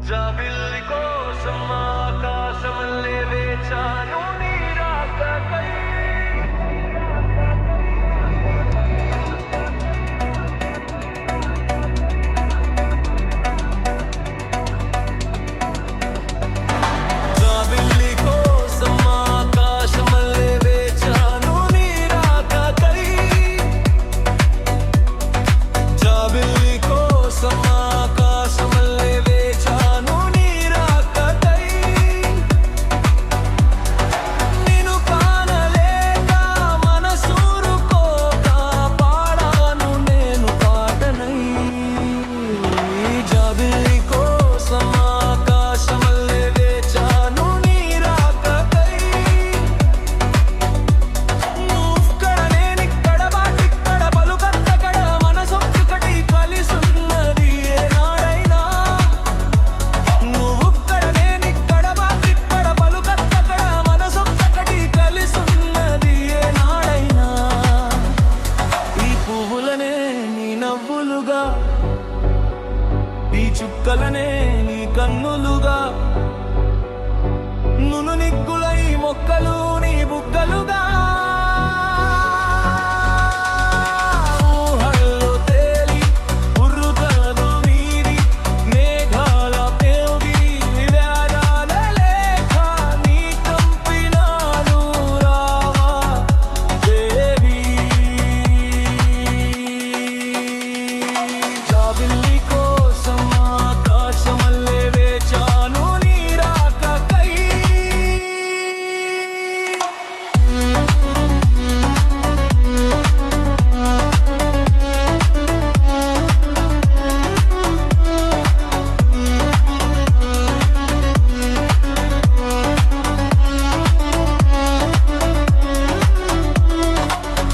జాబిల్లి కోసం ఆకాశమల్లే వేచాను నీ రాకకై. జాబిల్లి కోసం ఆకాశమల్లే వేచాను నీ రాకకై. జాబిల్లి కోసం ఆకాశమల్లే వేచాను నీ రాకకై. నిన్ను కానలేక మనసూరుకోక పాడాను నేను పాటనై. జాబిల్లి కోసం ఆకాశమల్లే వేచాను నీ రాకకై. నువ్వక్కడ నేనిక్కడ వాటిక్కడ పలుకత్తకడ మనసొక్కటి కలిసున్నది ఏనాడైనా. నువ్వక్కడ నేనిక్కడ వాటిక్కడ పలుకత్తకడ మనసొక్కటి కలిసున్నది ఏనాడైనా. ఈ పువ్వులనే నీ నవ్వులుగా, ఈ చుక్కలనే నీ కన్నులుగా, నును నిగ్గులై మొక్కలు నీ బుగ్గలుగా. ఊహల్లో తేలి ఉర్రుతను మీరి మేఘాల పేగి వ్యాజాల లేఖ నీ కంపినాలు రావా దేవి. జాబిల్లి కోసం ఆకాశమల్లే వేచాను నీ రాకకై.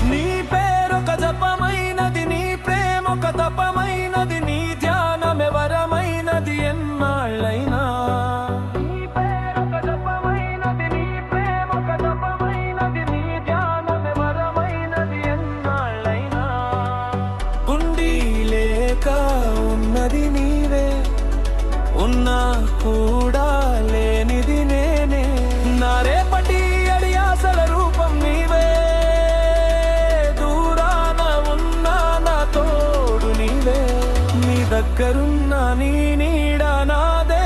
నీ పేరొక జపమైనది, నీ ప్రేమొక తపమైనది, నీ ధ్యానమెవరమైనది ఎన్నాళ్ళైనా. నీ పేరొక జపమైనది, నీ ప్రేమొక తపమైనది, నీ ధ్యానమెవరమైనది ఎన్నాళ్ళైనా. ఉండి లేక ఉన్నది నీవే, ఉన్నా కూడా లేనిది నేనే. నా రేపటి అడియాసల రూపం నీవే, దూరాన ఉన్నా నా తోడు నీవే. నీ దగ్గరున్న నీ నీడ నాదే.